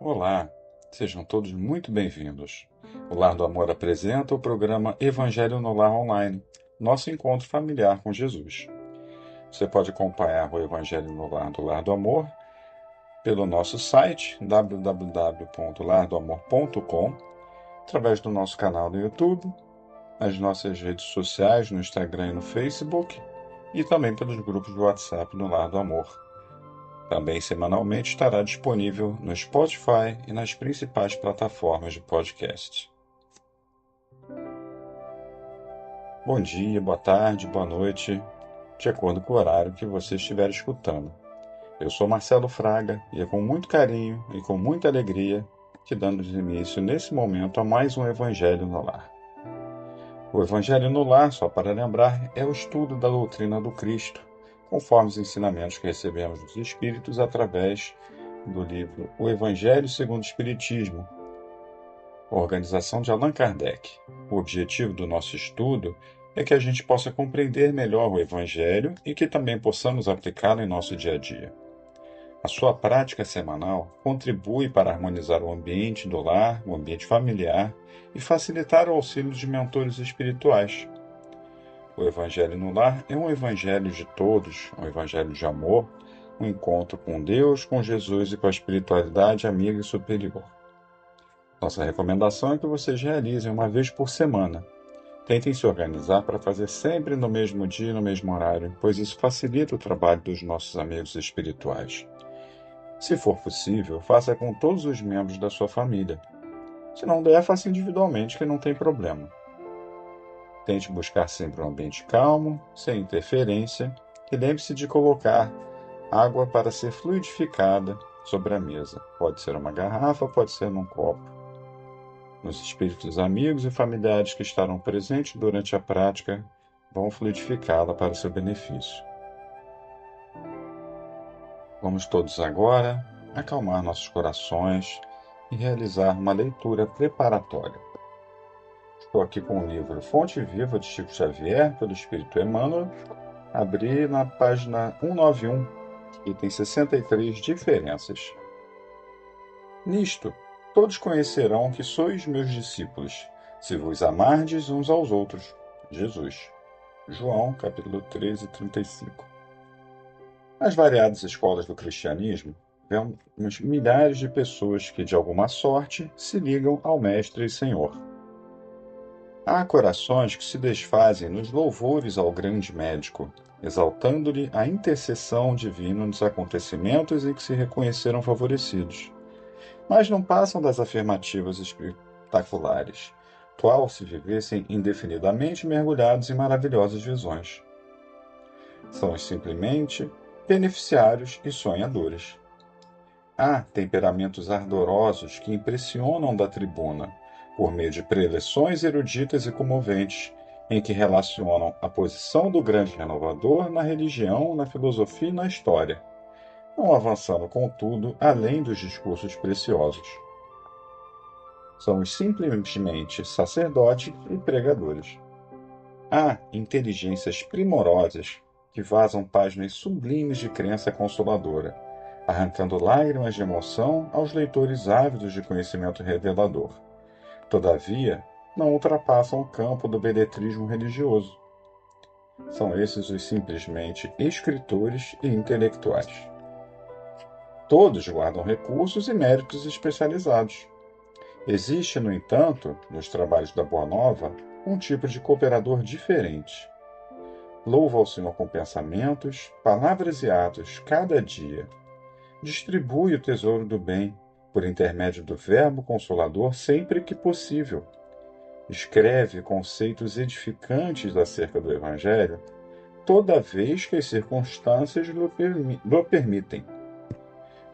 Olá, sejam todos muito bem-vindos. O Lar do Amor apresenta o programa Evangelho no Lar Online, nosso encontro familiar com Jesus. Você pode acompanhar o Evangelho no Lar do Lar do Amor pelo nosso site www.lardoamor.com, através do nosso canal no YouTube, nas nossas redes sociais, no Instagram e no Facebook, e também pelos grupos do WhatsApp do Lar do Amor. Também semanalmente estará disponível no Spotify e nas principais plataformas de podcast. Bom dia, boa tarde, boa noite, de acordo com o horário que você estiver escutando. Eu sou Marcelo Fraga e é com muito carinho e com muita alegria que damos início nesse momento a mais um Evangelho no Lar. O Evangelho no Lar, só para lembrar, é o estudo da doutrina do Cristo, conforme os ensinamentos que recebemos dos Espíritos através do livro O Evangelho segundo o Espiritismo, organização de Allan Kardec. O objetivo do nosso estudo é que a gente possa compreender melhor o Evangelho e que também possamos aplicá-lo em nosso dia a dia. A sua prática semanal contribui para harmonizar o ambiente do lar, o ambiente familiar e facilitar o auxílio de mentores espirituais. O Evangelho no Lar é um evangelho de todos, um evangelho de amor, um encontro com Deus, com Jesus e com a espiritualidade amiga e superior. Nossa recomendação é que vocês realizem uma vez por semana. Tentem se organizar para fazer sempre no mesmo dia e no mesmo horário, pois isso facilita o trabalho dos nossos amigos espirituais. Se for possível, faça com todos os membros da sua família. Se não der, faça individualmente, que não tem problema. Tente buscar sempre um ambiente calmo, sem interferência, e lembre-se de colocar água para ser fluidificada sobre a mesa. Pode ser uma garrafa, pode ser num copo. Os espíritos amigos e familiares que estarão presentes durante a prática vão fluidificá-la para seu benefício. Vamos todos agora acalmar nossos corações e realizar uma leitura preparatória. Estou aqui com o livro Fonte Viva de Chico Xavier, pelo Espírito Emmanuel. Abri na página 191, item 63, diferenças. Nisto, todos conhecerão que sois meus discípulos, se vos amardes uns aos outros. Jesus. João, capítulo 13, 35. Nas variadas escolas do cristianismo, vemos milhares de pessoas que, de alguma sorte, se ligam ao Mestre e Senhor. Há corações que se desfazem nos louvores ao grande médico, exaltando-lhe a intercessão divina nos acontecimentos em que se reconheceram favorecidos, mas não passam das afirmativas espetaculares, qual se vivessem indefinidamente mergulhados em maravilhosas visões. São simplesmente beneficiários e sonhadores. Há temperamentos ardorosos que impressionam da tribuna, por meio de preleções eruditas e comoventes, em que relacionam a posição do grande renovador na religião, na filosofia e na história, não avançando, contudo, além dos discursos preciosos. São simplesmente sacerdotes e pregadores. Há inteligências primorosas que vazam páginas sublimes de crença consoladora, arrancando lágrimas de emoção aos leitores ávidos de conhecimento revelador. Todavia, não ultrapassam o campo do beletrismo religioso. São esses os simplesmente escritores e intelectuais. Todos guardam recursos e méritos especializados. Existe, no entanto, nos trabalhos da Boa Nova, um tipo de cooperador diferente. Louva ao Senhor com pensamentos, palavras e atos cada dia. Distribui o tesouro do bem, por intermédio do Verbo Consolador, sempre que possível. Escreve conceitos edificantes acerca do Evangelho, toda vez que as circunstâncias lhe permitem.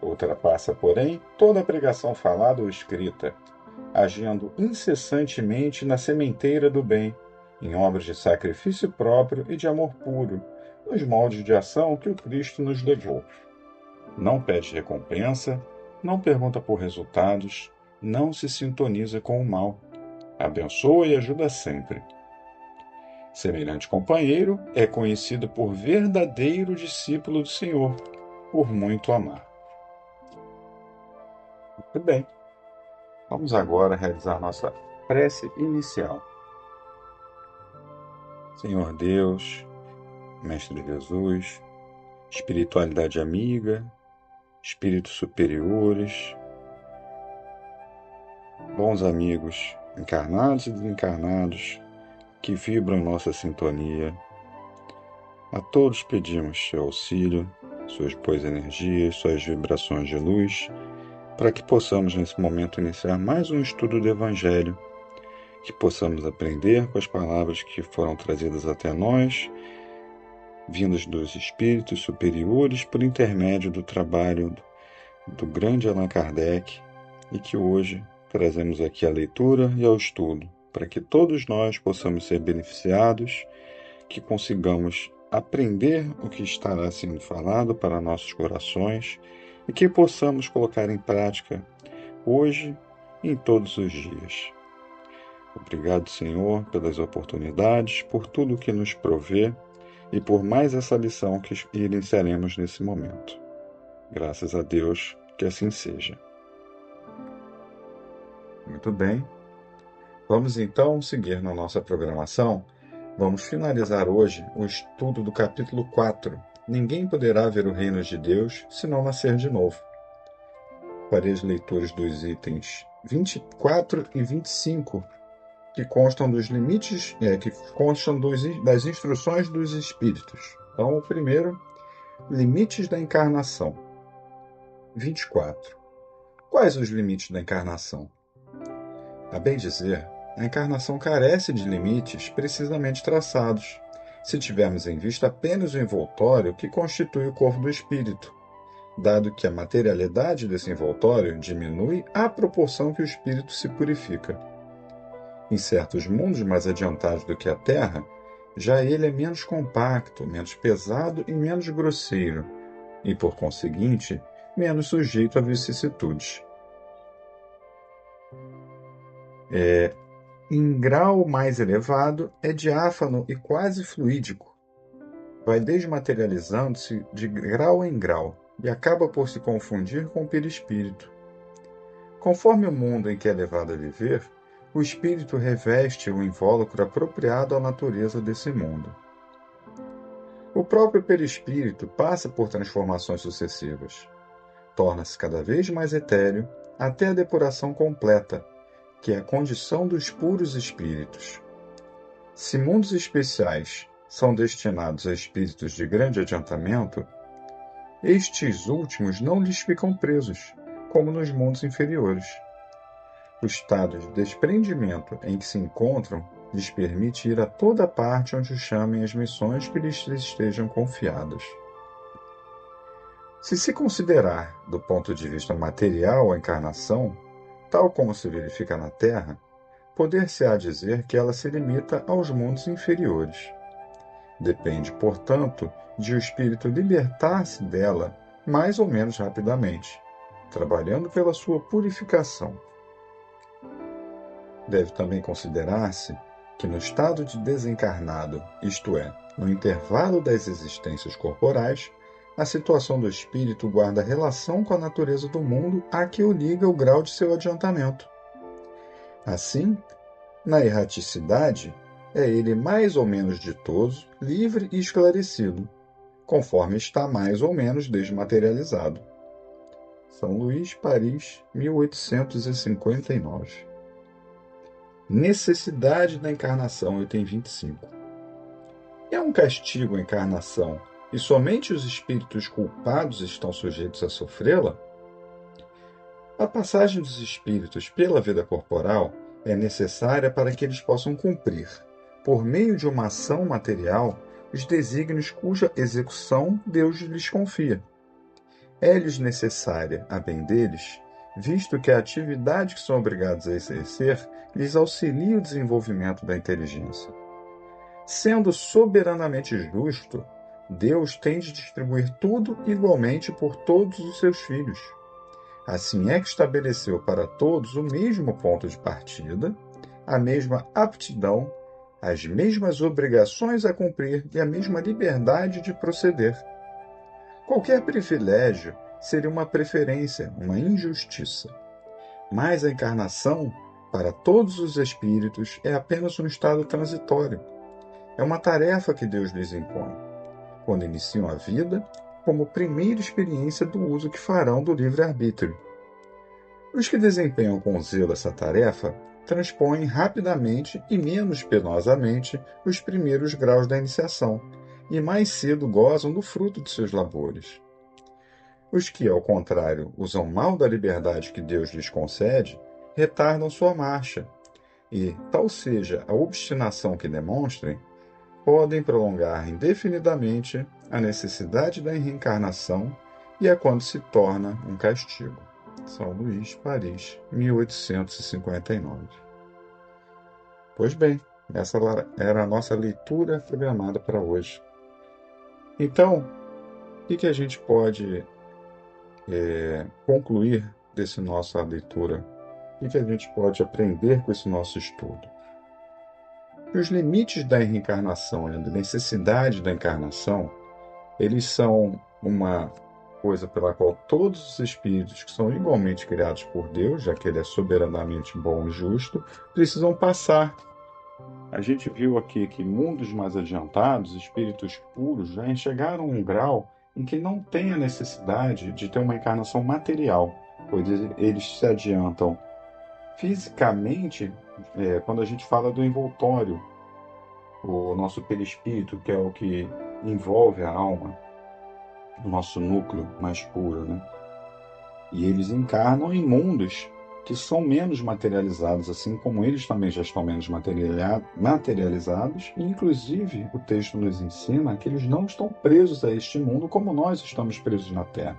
Ultrapassa, porém, toda a pregação falada ou escrita, agindo incessantemente na sementeira do bem, em obras de sacrifício próprio e de amor puro, nos moldes de ação que o Cristo nos legou. Não pede recompensa, não pergunta por resultados, não se sintoniza com o mal. Abençoa e ajuda sempre. Semelhante companheiro é conhecido por verdadeiro discípulo do Senhor, por muito amar. Muito bem. Vamos agora realizar nossa prece inicial. Senhor Deus, Mestre Jesus, espiritualidade amiga, espíritos superiores, bons amigos encarnados e desencarnados que vibram nossa sintonia, a todos pedimos seu auxílio, suas boas energias, suas vibrações de luz, para que possamos nesse momento iniciar mais um estudo do Evangelho, que possamos aprender com as palavras que foram trazidas até nós, vindas dos espíritos superiores por intermédio do trabalho do grande Allan Kardec, e que hoje trazemos aqui a leitura e ao estudo, para que todos nós possamos ser beneficiados, que consigamos aprender o que estará sendo falado para nossos corações e que possamos colocar em prática hoje e em todos os dias. Obrigado, Senhor, pelas oportunidades, por tudo que nos provê e por mais essa lição que iniciaremos nesse momento. Graças a Deus que assim seja. Muito bem. Vamos então seguir na nossa programação. Vamos finalizar hoje o estudo do capítulo 4. Ninguém poderá ver o reino de Deus se não nascer de novo. Farei as leituras dos itens 24 e 25, que constam dos limites, das instruções dos espíritos. Então, o primeiro, limites da encarnação. 24. Quais os limites da encarnação? A bem dizer, a encarnação carece de limites precisamente traçados, se tivermos em vista apenas o envoltório que constitui o corpo do espírito, dado que a materialidade desse envoltório diminui à proporção que o espírito se purifica. Em certos mundos mais adiantados do que a Terra, já ele é menos compacto, menos pesado e menos grosseiro, e, por conseguinte, menos sujeito a vicissitudes. Em grau mais elevado, é diáfano e quase fluídico. Vai desmaterializando-se de grau em grau e acaba por se confundir com o perispírito. Conforme o mundo em que é levado a viver, o espírito reveste o invólucro apropriado à natureza desse mundo. O próprio perispírito passa por transformações sucessivas. Torna-se cada vez mais etéreo até a depuração completa, que é a condição dos puros espíritos. Se mundos especiais são destinados a espíritos de grande adiantamento, estes últimos não lhes ficam presos, como nos mundos inferiores. O estado de desprendimento em que se encontram lhes permite ir a toda parte onde os chamem as missões que lhes estejam confiadas. Se considerar, do ponto de vista material, a encarnação, tal como se verifica na Terra, poder-se-á dizer que ela se limita aos mundos inferiores. Depende, portanto, de o espírito libertar-se dela mais ou menos rapidamente, trabalhando pela sua purificação. Deve também considerar-se que no estado de desencarnado, isto é, no intervalo das existências corporais, a situação do espírito guarda relação com a natureza do mundo a que o liga o grau de seu adiantamento. Assim, na erraticidade, é ele mais ou menos ditoso, livre e esclarecido, conforme está mais ou menos desmaterializado. São Luís, Paris, 1859. Necessidade da encarnação, item 25. É um castigo a encarnação e somente os espíritos culpados estão sujeitos a sofrê-la? A passagem dos espíritos pela vida corporal é necessária para que eles possam cumprir, por meio de uma ação material, os desígnios cuja execução Deus lhes confia. É-lhes necessária, a bem deles, visto que a atividade que são obrigados a exercer lhes auxilia o desenvolvimento da inteligência. Sendo soberanamente justo, Deus tem de distribuir tudo igualmente por todos os seus filhos. Assim é que estabeleceu para todos o mesmo ponto de partida, a mesma aptidão, as mesmas obrigações a cumprir e a mesma liberdade de proceder. Qualquer privilégio seria uma preferência, uma injustiça. Mas a encarnação, para todos os espíritos, é apenas um estado transitório. É uma tarefa que Deus lhes impõe, quando iniciam a vida, como primeira experiência do uso que farão do livre-arbítrio. Os que desempenham com zelo essa tarefa transpõem rapidamente e menos penosamente os primeiros graus da iniciação, e mais cedo gozam do fruto de seus labores. Os que, ao contrário, usam mal da liberdade que Deus lhes concede, retardam sua marcha, e, tal seja a obstinação que demonstrem, podem prolongar indefinidamente a necessidade da reencarnação e é quando se torna um castigo. São Luís, Paris, 1859. Pois bem, essa era a nossa leitura programada para hoje. Então, o que a gente pode concluir dessa nossa leitura? O que a gente pode aprender com esse nosso estudo? Que os limites da reencarnação e da necessidade da encarnação, eles são uma coisa pela qual todos os espíritos que são igualmente criados por Deus, já que Ele é soberanamente bom e justo, precisam passar. A gente viu aqui que mundos mais adiantados, espíritos puros, já chegaram a um grau em que não tem a necessidade de ter uma encarnação material, pois eles se adiantam fisicamente quando a gente fala do envoltório, o nosso perispírito, que é o que envolve a alma, o nosso núcleo mais puro, né? E eles encarnam em mundos que são menos materializados, assim como eles também já estão menos materializados, e inclusive o texto nos ensina que eles não estão presos a este mundo como nós estamos presos na Terra.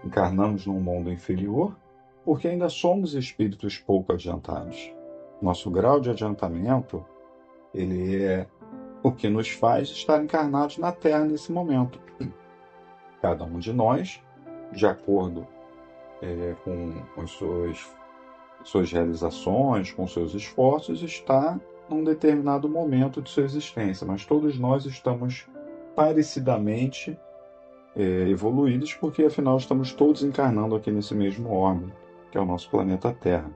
Encarnamos num mundo inferior porque ainda somos espíritos pouco adiantados. Nosso grau de adiantamento, ele é o que nos faz estar encarnados na Terra nesse momento. Cada um de nós, de acordo com as suas realizações, com seus esforços, está num determinado momento de sua existência, mas todos nós estamos parecidamente evoluídos, porque afinal estamos todos encarnando aqui nesse mesmo órgão, que é o nosso planeta Terra.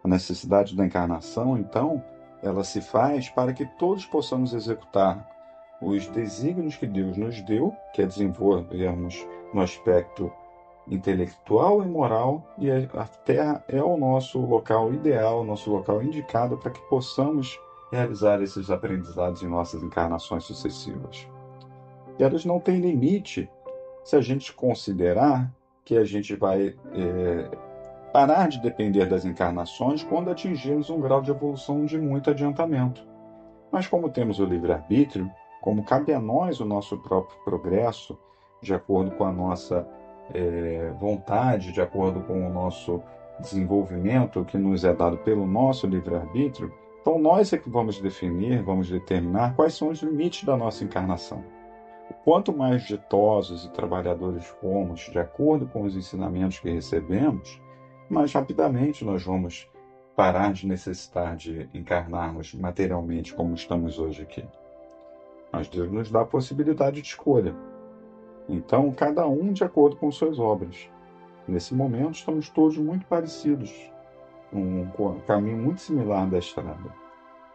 A necessidade da encarnação, então, ela se faz para que todos possamos executar os desígnios que Deus nos deu, que é desenvolvermos no aspecto intelectual e moral, e a Terra é o nosso local ideal, o nosso local indicado para que possamos realizar esses aprendizados em nossas encarnações sucessivas. E elas não têm limite se a gente considerar que a gente vai parar de depender das encarnações quando atingirmos um grau de evolução de muito adiantamento. Mas como temos o livre-arbítrio, como cabe a nós o nosso próprio progresso, de acordo com a nossa vontade, de acordo com o nosso desenvolvimento que nos é dado pelo nosso livre-arbítrio, então nós é que vamos definir, vamos determinar quais são os limites da nossa encarnação. Quanto mais ditosos e trabalhadores formos, de acordo com os ensinamentos que recebemos, mais rapidamente nós vamos parar de necessitar de encarnarmos materialmente como estamos hoje aqui. Mas Deus nos dá a possibilidade de escolha. Então, cada um de acordo com suas obras. Nesse momento, estamos todos muito parecidos, um caminho muito similar da estrada.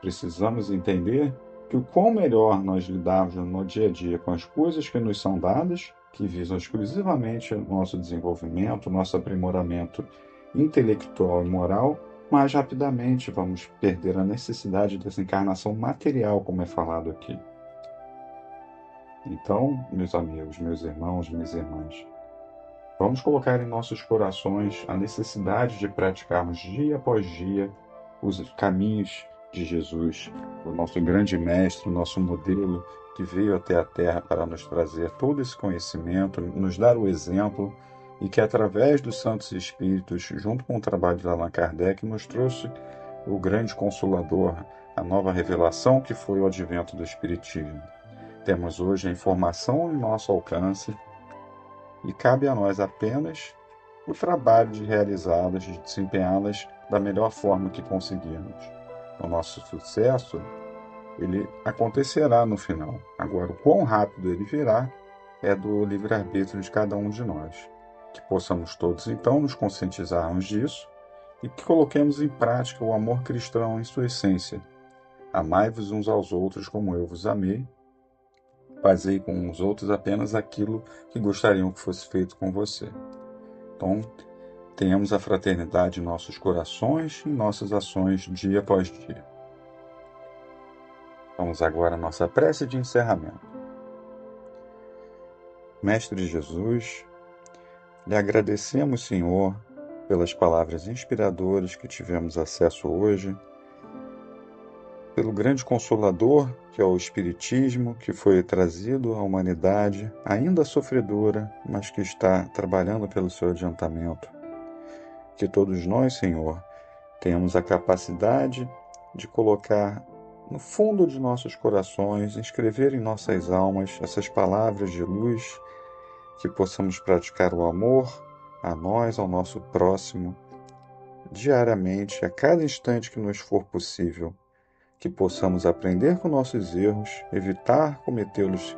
Precisamos entender que o quão melhor nós lidarmos no dia a dia com as coisas que nos são dadas, que visam exclusivamente o nosso desenvolvimento, o nosso aprimoramento intelectual e moral, mais rapidamente vamos perder a necessidade dessa encarnação material, como é falado aqui. Então, meus amigos, meus irmãos, minhas irmãs, vamos colocar em nossos corações a necessidade de praticarmos dia após dia os caminhos de Jesus, o nosso grande mestre, o nosso modelo que veio até a Terra para nos trazer todo esse conhecimento, nos dar o exemplo e que através dos Santos Espíritos, junto com o trabalho de Allan Kardec, nos trouxe o grande Consolador, a nova revelação que foi o advento do Espiritismo. Temos hoje a informação em nosso alcance e cabe a nós apenas o trabalho de realizá-las, de desempenhá-las da melhor forma que conseguirmos. O nosso sucesso, ele acontecerá no final. Agora, o quão rápido ele virá é do livre-arbítrio de cada um de nós. Que possamos todos, então, nos conscientizarmos disso e que coloquemos em prática o amor cristão em sua essência. Amai-vos uns aos outros como eu vos amei. Fazei com os outros apenas aquilo que gostariam que fosse feito com você. Então, tenhamos a fraternidade em nossos corações e em nossas ações dia após dia. Vamos agora à nossa prece de encerramento. Mestre Jesus, lhe agradecemos, Senhor, pelas palavras inspiradoras que tivemos acesso hoje, pelo grande consolador que é o Espiritismo, que foi trazido à humanidade, ainda sofredora, mas que está trabalhando pelo seu adiantamento. Que todos nós, Senhor, tenhamos a capacidade de colocar no fundo de nossos corações, inscrever em nossas almas essas palavras de luz, que possamos praticar o amor a nós, ao nosso próximo, diariamente, a cada instante que nos for possível, que possamos aprender com nossos erros, evitar cometê-los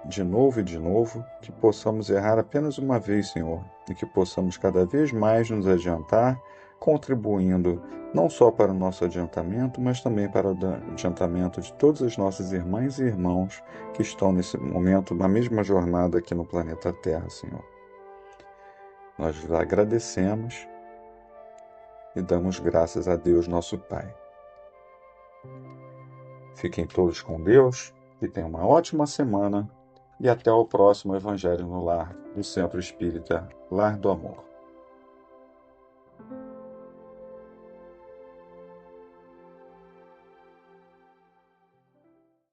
de novo e de novo, que possamos errar apenas uma vez, Senhor, e que possamos cada vez mais nos adiantar, contribuindo não só para o nosso adiantamento, mas também para o adiantamento de todas as nossas irmãs e irmãos que estão nesse momento na mesma jornada aqui no planeta Terra, Senhor. Nós lhe agradecemos e damos graças a Deus, nosso Pai. Fiquem todos com Deus, que tenham uma ótima semana e até o próximo Evangelho no Lar do Centro Espírita Lar do Amor.